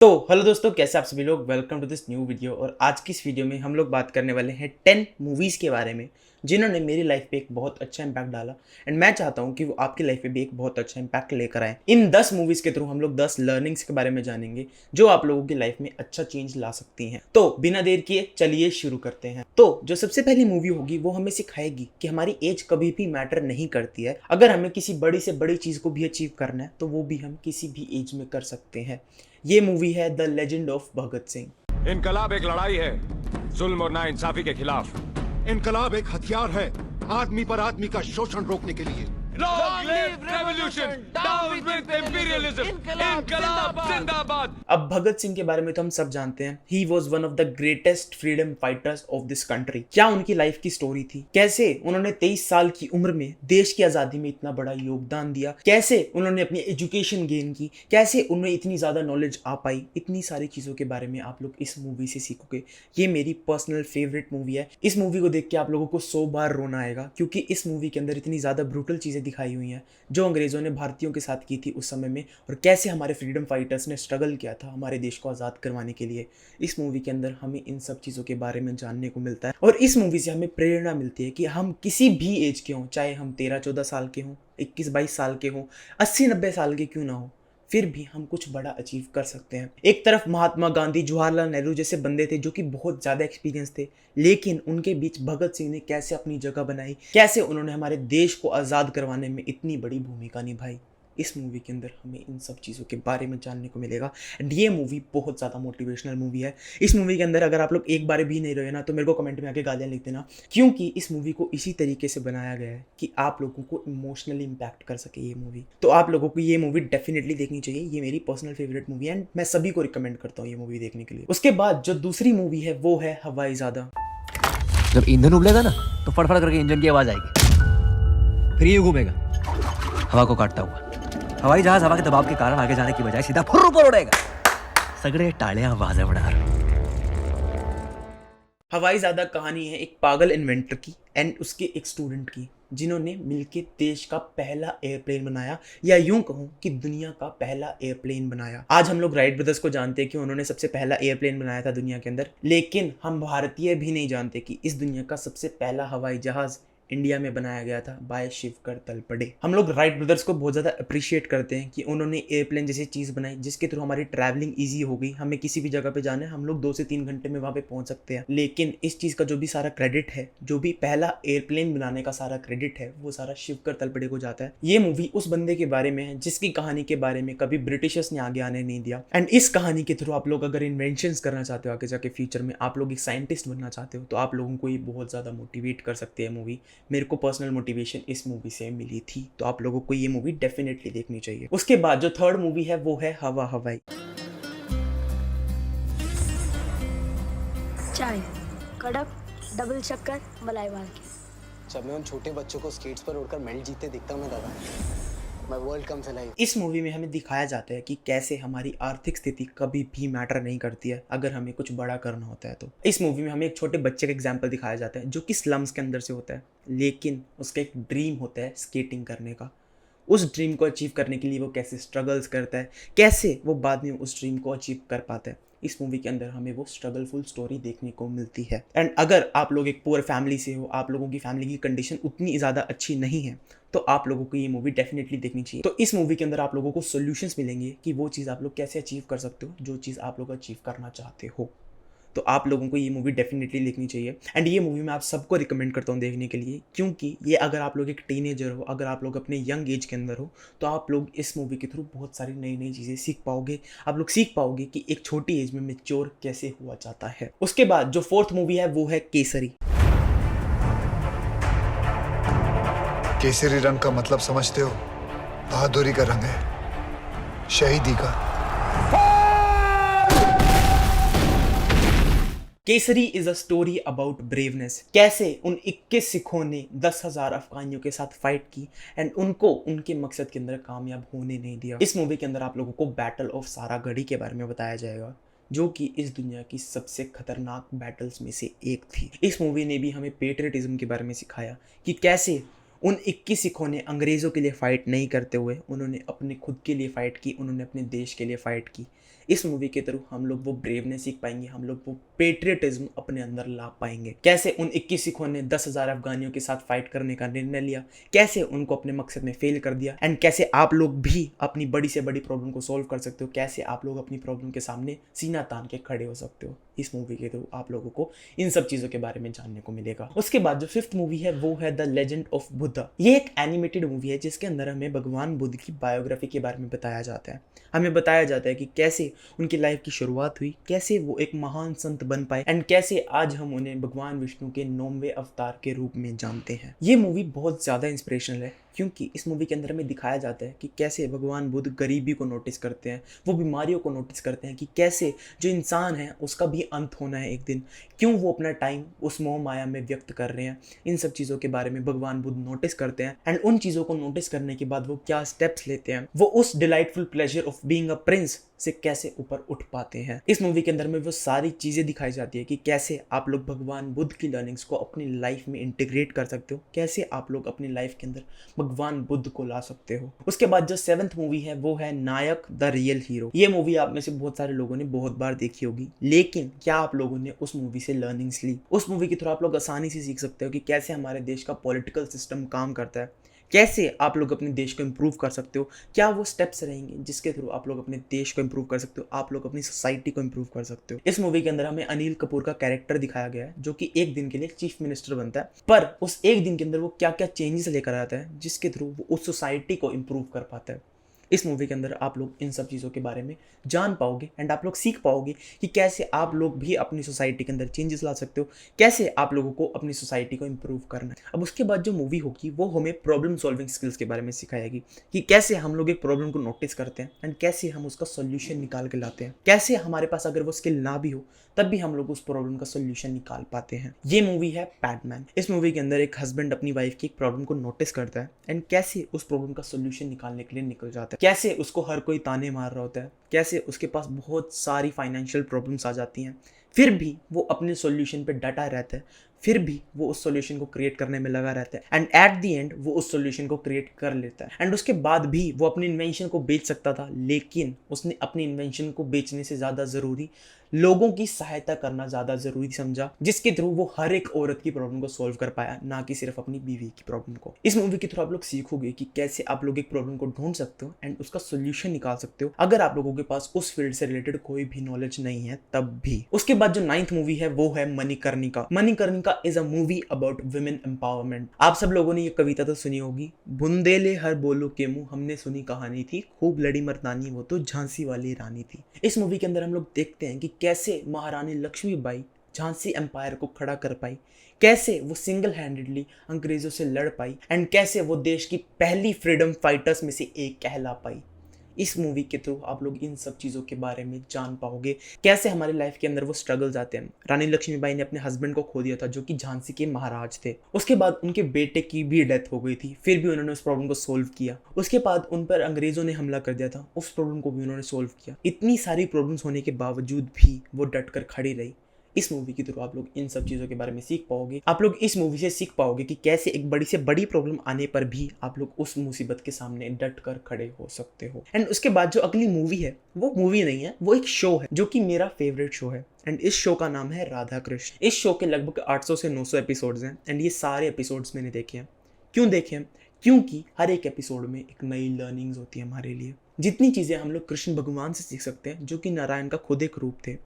तो हेलो दोस्तों, कैसे आप सभी लोग। Welcome to this new video. और आज की इस वीडियो में हम लोग बात करने वाले हैं 10 मूवीज़ के बारे में जिन्होंने मेरी लाइफ पे एक बहुत अच्छा इंपैक्ट डाला। एंड मैं चाहता हूं कि वो आपकी लाइफ पे भी एक बहुत अच्छा इंपैक्ट लेकर आए। इन 10 मूवीज़ के थ्रू हम लोग 10 लर्निंग्स के बारे में जानेंगे जो आप लोगों की लाइफ में अच्छा चेंज ला सकती हैं। तो बिना देर किए चलिए शुरू करते हैं। तो जो सबसे पहली मूवी होगी वो हमें सिखाएगी कि हमारी एज कभी भी मैटर नहीं करती है। अगर हमें किसी बड़ी से बड़ी चीज़ को भी अचीव करना है तो वो भी हम किसी भी एज में कर सकते हैं। ये मूवी है the legend of Bhagat Singh. इनकलाब एक लड़ाई है जुल्म और नाइंसाफी के खिलाफ। इनकलाब एक हथियार है आदमी पर आदमी का शोषण रोकने के लिए। Long live revolution! Down with imperialism! इनकलाब जिंदाबाद! अब भगत सिंह के बारे में तो हम सब जानते हैं। He was one of the greatest freedom fighters of this country. क्या उनकी लाइफ की स्टोरी थी, कैसे उन्होंने 23 साल की उम्र में देश की आज़ादी में इतना बड़ा योगदान दिया, कैसे उन्होंने अपनी एजुकेशन गेन की, कैसे उन्हें इतनी ज़्यादा नॉलेज आ पाई। इतनी सारी चीज़ों के बारे में आप लोग इस मूवी से सीखोगे। ये मेरी पर्सनल फेवरेट मूवी है। इस मूवी को देख के आप लोगों को 100 बार रोना आएगा, क्योंकि इस मूवी के अंदर इतनी ज़्यादा ब्रूटल चीज़ें दिखाई हुई हैं जो अंग्रेज़ों ने भारतीयों के साथ की थी उस समय में, और कैसे हमारे फ्रीडम फाइटर्स ने स्ट्रगल किया था हमारे देश को आज़ाद करवाने के लिए। इस मूवी के अंदर हमें इन सब चीज़ों के बारे में जानने को मिलता है, और इस मूवी से हमें प्रेरणा मिलती है कि हम किसी भी एज के हों, चाहे हम 13-14 साल के हों, 21-22 साल के हों, 80-90 साल के क्यों ना हो, फिर भी हम कुछ बड़ा अचीव कर सकते हैं। एक तरफ महात्मा गांधी, जवाहरलाल नेहरू जैसे बंदे थे जो कि बहुत ज़्यादा एक्सपीरियंस थे, लेकिन उनके बीच भगत सिंह ने कैसे अपनी जगह बनाई, कैसे उन्होंने हमारे देश को आज़ाद करवाने में इतनी बड़ी भूमिका निभाई। इस मूवी के अंदर हमें इन सब चीज़ों के बारे में जानने को मिलेगा। एंड ये मूवी बहुत ज़्यादा मोटिवेशनल मूवी है। इस मूवी के अंदर अगर आप लोग एक बार भी नहीं रहे ना तो मेरे को कमेंट में आके गालियाँ लिख देना, क्योंकि इस मूवी को इसी तरीके से बनाया गया है कि आप लोगों को इमोशनली इम्पैक्ट कर सके ये मूवी। तो आप लोगों को ये मूवी डेफिनेटली देखनी चाहिए। ये मेरी पर्सनल फेवरेट मूवी है एंड मैं सभी को रिकमेंड करता हूँ ये मूवी देखने के लिए। उसके बाद जो दूसरी मूवी है वो है हवाईजादा। जब ईंधन उबलेगा ना तो फड़फड़ करके इंजन की आवाज आएगी, फिर ये घूमेगा हवा को काटता हुआ। हवाई जहाज हवा के दबाव के कारण आगे जाने की बजाय सीधा फुर्र ऊपर उड़ेगा। सगड़े टालियां आवाजें बना रहे। हवाईजादा कहानी है एक पागल इन्वेंटर की एंड उसके एक स्टूडेंट की, जिन्होंने मिलके देश का पहला एयरप्लेन बनाया, या यूं कहूं कि दुनिया का पहला एयरप्लेन बनाया। आज हम लोग राइट ब्रदर्स को जानते हैं कि उन्होंने सबसे पहला एयरप्लेन बनाया था दुनिया के अंदर, लेकिन हम भारतीय भी नहीं जानते कि इस दुनिया का सबसे पहला हवाई जहाज इंडिया में बनाया गया था बाय शिवकर तलपड़े। हम लोग राइट ब्रदर्स को बहुत ज़्यादा अप्रिशिएट करते हैं कि उन्होंने एयरप्लेन जैसी चीज़ बनाई जिसके थ्रू हमारी ट्रैवलिंग ईजी हो गई। हमें किसी भी जगह पे जाना है, हम लोग 2 से 3 घंटे में वहाँ पे पहुँच सकते हैं। लेकिन इस चीज़ का जो भी सारा क्रेडिट है, जो भी पहला एयरप्लेन बनाने का सारा क्रेडिट है, वो सारा शिवकर तलपड़े को जाता है। ये मूवी उस बंदे के बारे में है जिसकी कहानी के बारे में कभी ब्रिटिशर्स ने आगे आने नहीं दिया। एंड इस कहानी के थ्रू आप लोग अगर इन्वेंशंस करना चाहते हो आगे जाके फ्यूचर में, आप लोग एक साइंटिस्ट बनना चाहते हो, तो आप लोगों को ये बहुत ज़्यादा मोटिवेट कर सकते हैं मूवी। मेरे को पर्सनल मोटिवेशन इस मूवी से मिली थी, तो आप लोगों को ये मूवी डेफिनेटली देखनी चाहिए। उसके बाद जो थर्ड मूवी है वो है हवा हवाई। चाय कड़क डबल शक्कर मलाई वाल के। जब मैं उन छोटे बच्चों को स्केट्स पर उड़कर मेडल जीतते दिखता हूँ ना दादा, मैं वर्ल्ड कम से लाई। इस मूवी में हमें दिखाया जाता है कि कैसे हमारी आर्थिक स्थिति कभी भी मैटर नहीं करती है अगर हमें कुछ बड़ा करना होता है। तो इस मूवी में हमें एक छोटे बच्चे का एग्जाम्पल दिखाया जाता है जो कि स्लम्स के अंदर से होता है, लेकिन उसका एक ड्रीम होता है स्केटिंग करने का। उस ड्रीम को अचीव करने के लिए वो कैसे स्ट्रगल्स करता है, कैसे वो बाद में उस ड्रीम को अचीव कर पाता है। इस मूवी के अंदर हमें वो स्ट्रगलफुल स्टोरी देखने को मिलती है। एंड अगर आप लोग एक पुअर फैमिली से हो, आप लोगों की फैमिली की कंडीशन उतनी ज़्यादा अच्छी नहीं है, तो आप लोगों को ये मूवी डेफिनेटली देखनी चाहिए। तो इस मूवी के अंदर आप लोगों को सॉल्यूशंस मिलेंगे कि वो चीज़ आप लोग कैसे अचीव कर सकते हो जो चीज़ आप लोग अचीव करना चाहते हो। तो आप लोगों को ये मूवी डेफिनेटली देखनी चाहिए। एंड ये मूवी मैं आप सबको रिकमेंड करता हूँ देखने के लिए, क्योंकि ये अगर आप लोग एक टीनेजर हो, अगर आप लोग अपने यंग एज के अंदर हो, तो आप लोग इस मूवी के थ्रू बहुत सारी नई नई चीज़ें सीख पाओगे। आप लोग सीख पाओगे कि एक छोटी एज में मैच्योर कैसे हुआ जाता है। उसके बाद जो फोर्थ मूवी है वो है केसरी। केसरी रंग का मतलब समझते हो? बहादुरी का रंग है, शहीदी का। Kesari is a story about braveness. कैसे उन 21 सिखों ने 10,000 अफगानियों के साथ फाइट की एंड उनको उनके मकसद के अंदर कामयाब होने नहीं दिया। इस मूवी के अंदर आप लोगों को बैटल ऑफ सारागढ़ी के बारे में बताया जाएगा, जो कि इस दुनिया की सबसे खतरनाक बैटल्स में से एक थी। इस मूवी ने भी हमें पेट्रियटिज्म के बारे में सिखाया कि कैसे उन 21 सिखों ने अंग्रेज़ों के लिए फ़ाइट नहीं करते हुए उन्होंने अपने खुद के लिए फ़ाइट की, उन्होंने अपने देश के लिए फ़ाइट की। इस मूवी के थ्रू हम लोग वो ब्रेवनेस सीख पाएंगे, हम लोग वो पेट्रियटिज्म अपने अंदर ला पाएंगे। कैसे उन 21 सिखों ने 10,000 अफगानियों के साथ फाइट करने का निर्णय लिया, कैसे उनको अपने मकसद में फेल कर दिया, एंड कैसे आप लोग भी अपनी बड़ी से बड़ी प्रॉब्लम को सॉल्व कर सकते हो, कैसे आप लोग अपनी प्रॉब्लम के सामने सीना तान के खड़े हो सकते हो। इस मूवी के थ्रू आप लोगों को इन सब चीज़ों के बारे में जानने को मिलेगा। उसके बाद जो 5th मूवी है वो है द लेजेंड ऑफ बुद्धा। ये एक एनिमेटेड मूवी है जिसके अंदर हमें भगवान बुद्ध की बायोग्राफी के बारे में बताया जाता है। हमें बताया जाता है कि कैसे उनकी लाइफ की शुरुआत हुई, कैसे वो एक महान संत बन पाए, एंड कैसे आज हम उन्हें भगवान विष्णु के 9वें अवतार के रूप में जानते हैं। ये मूवी बहुत ज़्यादा इंस्पिरेशनल है क्योंकि इस मूवी के अंदर हमें दिखाया जाता है कि कैसे भगवान बुद्ध गरीबी को नोटिस करते हैं, वो बीमारियों को नोटिस करते हैं कि कैसे जो इंसान है उसका भी अंत होना है एक दिन, क्यों वो अपना टाइम उस मोह माया में व्यक्त कर रहे हैं। इन सब चीज़ों के बारे में भगवान बुद्ध नोटिस करते हैं एंड उन चीज़ों को नोटिस करने के बाद वो क्या स्टेप्स लेते हैं, वो उस delightful pleasure of being a prince से कैसे ऊपर उठ पाते हैं। इस मूवी के अंदर में वो सारी चीज़ें दिखाई जाती है कि कैसे आप लोग भगवान बुद्ध की लर्निंग्स को अपनी लाइफ में इंटीग्रेट कर सकते हो, कैसे आप लोग अपनी लाइफ के अंदर भगवान बुद्ध को ला सकते हो। उसके बाद जो 7th मूवी है वो है नायक द रियल हीरो। ये मूवी आप में से बहुत सारे लोगों ने बहुत बार देखी होगी, लेकिन क्या आप लोगों ने उस मूवी से लर्निंग्स ली? उस मूवी के थ्रू आप लोग आसानी से सीख सकते हो कि कैसे हमारे देश का पॉलिटिकल सिस्टम काम करता है, कैसे आप लोग अपने देश को इम्प्रूव कर सकते हो, क्या वो स्टेप्स रहेंगे जिसके थ्रू आप लोग अपने देश को इम्प्रूव कर सकते हो, आप लोग अपनी सोसाइटी को इम्प्रूव कर सकते हो। इस मूवी के अंदर हमें अनिल कपूर का कैरेक्टर दिखाया गया है जो कि एक दिन के लिए चीफ मिनिस्टर बनता है, पर उस एक दिन के अंदर वो क्या क्या चेंजेस लेकर आता है जिसके थ्रू वो उस सोसाइटी को इम्प्रूव कर पाता है। इस मूवी के अंदर आप लोग इन सब चीज़ों के बारे में जान पाओगे एंड आप लोग सीख पाओगे कि कैसे आप लोग भी अपनी सोसाइटी के अंदर चेंजेस ला सकते हो, कैसे आप लोगों को अपनी सोसाइटी को इम्प्रूव करना है। अब उसके बाद जो मूवी होगी वो हमें प्रॉब्लम सॉल्विंग स्किल्स के बारे में सिखाएगी कि कैसे हम लोग एक प्रॉब्लम को नोटिस करते हैं एंड कैसे हम उसका सोल्यूशन निकाल के लाते हैं, कैसे हमारे पास अगर वो स्किल ना भी हो तब भी हम लोग उस प्रॉब्लम का सोल्यूशन निकाल पाते हैं। ये मूवी है पैडमैन। इस मूवी के अंदर एक हस्बैंड अपनी वाइफ की एक प्रॉब्लम को नोटिस करता है एंड कैसे उस प्रॉब्लम का सोल्यूशन निकालने के लिए निकल जाता है, कैसे उसको हर कोई ताने मार रहा होता है, कैसे उसके पास बहुत सारी फाइनेंशियल प्रॉब्लम्स आ जाती हैं, फिर भी वो अपने सॉल्यूशन पे डटा रहता है, फिर भी वो उस सॉल्यूशन को क्रिएट करने में लगा रहता है एंड एट द एंड वो उस सॉल्यूशन को क्रिएट कर लेता है। एंड उसके बाद भी वो अपनी इन्वेंशन को बेच सकता था, लेकिन उसने अपनी इन्वेंशन को बेचने से ज़्यादा ज़रूरी लोगों की सहायता करना ज़्यादा ज़रूरी समझा, जिसके थ्रू वो हर एक औरत की प्रॉब्लम को सॉल्व कर पाया, ना कि सिर्फ अपनी बीवी की प्रॉब्लम को। इस मूवी के थ्रू आप लोग सीखोगे कि कैसे आप लोग एक प्रॉब्लम को ढूंढ सकते हो एंड उसका सोल्यूशन निकाल सकते हो अगर आप लोगों के पास उस फील्ड से रिलेटेड कोई भी नॉलेज नहीं है तब भी। उसके बाद जो 9th मूवी है वो है Manikarnika. Manikarnika is a movie about women empowerment. आप सब लोगों ने ये कविता तो सुनी होगी, बुंदेले हर बोलो के मुंह हमने सुनी कहानी थी, खूब लड़ी मर्दानी वो तो झांसी वाली रानी थी। इस मूवी के अंदर हम लोग देखते हैं कि कैसे महारानी लक्ष्मीबाई झांसी एम्पायर को खड़ा कर पाई, कैसे वो सिंगल हैंडेडली अंग्रेजों से लड़ पाई एंड कैसे वो देश की पहली फ्रीडम फाइटर्स में से एक कहला पाई। इस मूवी के थ्रू आप लोग इन सब चीज़ों के बारे में जान पाओगे, कैसे हमारी लाइफ के अंदर वो स्ट्रगल्स आते हैं। रानी लक्ष्मीबाई ने अपने हस्बैंड को खो दिया था जो कि झांसी के महाराज थे। उसके बाद उनके बेटे की भी डेथ हो गई थी, फिर भी उन्होंने उस प्रॉब्लम को सोल्व किया। उसके बाद उन पर अंग्रेजों ने हमला कर दिया था, उस प्रॉब्लम को भी उन्होंने सोल्व किया। इतनी सारी प्रॉब्लम्स होने के बावजूद भी वो डट कर खड़ी रही। इस मूवी के थ्रू आप लोग इन सब चीज़ों के बारे में सीख पाओगे। आप लोग इस मूवी से सीख पाओगे कि कैसे एक बड़ी से बड़ी प्रॉब्लम आने पर भी आप लोग उस मुसीबत के सामने डट कर खड़े हो सकते हो। एंड उसके बाद जो अगली मूवी है वो मूवी नहीं है, वो एक शो है जो कि मेरा फेवरेट शो है एंड इस शो का नाम है राधा कृष्ण। इस शो के लगभग 800 से 900 एपिसोड्स हैं एंड ये सारे एपिसोड्स मैंने देखे हैं। क्यों देखे हैं? क्योंकि हर एक एपिसोड में एक नई लर्निंग्स होती है हमारे लिए। जितनी चीज़ें हम लोग कृष्ण भगवान से सीख सकते हैं जो कि नारायण का खुद एक रूप थे,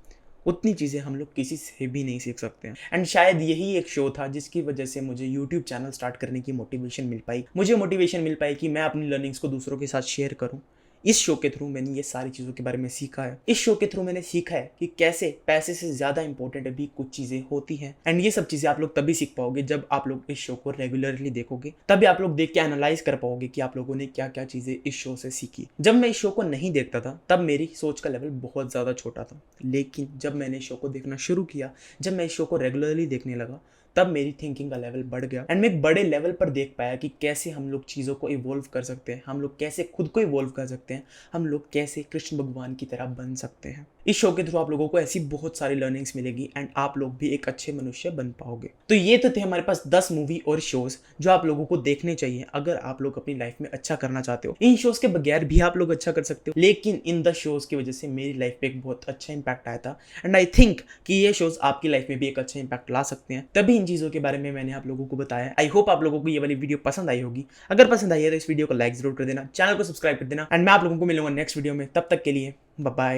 उतनी चीज़ें हम लोग किसी से भी नहीं सीख सकते हैं। एंड शायद यही एक शो था जिसकी वजह से मुझे यूट्यूब चैनल स्टार्ट करने की मोटिवेशन मिल पाई। मुझे मोटिवेशन मिल पाई कि मैं अपनी लर्निंग्स को दूसरों के साथ शेयर करूं। इस शो के थ्रू मैंने ये सारी चीज़ों के बारे में सीखा है। इस शो के थ्रू मैंने सीखा है कि कैसे पैसे से ज़्यादा इंपॉर्टेंट भी कुछ चीज़ें होती हैं एंड ये सब चीज़ें आप लोग तभी सीख पाओगे जब आप लोग इस शो को रेगुलरली देखोगे, तभी आप लोग देख के एनालाइज कर पाओगे कि आप लोगों ने क्या क्या चीज़ें इस शो से सीखी। जब मैं इस शो को नहीं देखता था तब मेरी सोच का लेवल बहुत ज़्यादा छोटा था, लेकिन जब मैंने इस शो को देखना शुरू किया, जब मैं इस शो को रेगुलरली देखने लगा, तब मेरी थिंकिंग का लेवल बढ़ गया एंड मैं एक बड़े लेवल पर देख पाया कि कैसे हम लोग चीज़ों को इवॉल्व कर सकते हैं, हम लोग कैसे खुद को इवॉल्व कर सकते हैं, हम लोग कैसे कृष्ण भगवान की तरह बन सकते हैं। इस शो के थ्रू आप लोगों को ऐसी बहुत सारी लर्निंग्स मिलेगी एंड आप लोग भी एक अच्छे मनुष्य बन पाओगे। तो ये तो थे हमारे पास 10 मूवी और शोज जो आप लोगों को देखने चाहिए अगर आप लोग अपनी लाइफ में अच्छा करना चाहते हो। इन शोज के बगैर भी आप लोग अच्छा कर सकते हो, लेकिन इन द शोज की वजह से मेरी लाइफ पे एक बहुत अच्छा इंपैक्ट आया था एंड आई थिंक कि ये शोज आपकी लाइफ में भी एक अच्छा इंपैक्ट ला सकते हैं, तभी इन चीजों के बारे में मैंने आप लोगों को बताया। आई होप आप लोगों को ये वाली वीडियो पसंद आई होगी। अगर पसंद आई है तो इस वीडियो को लाइक जरूर कर देना, चैनल को सब्सक्राइब कर देना एंड मैं आप लोगों को मिलूंगा नेक्स्ट वीडियो में। तब तक के लिए बाय बाय।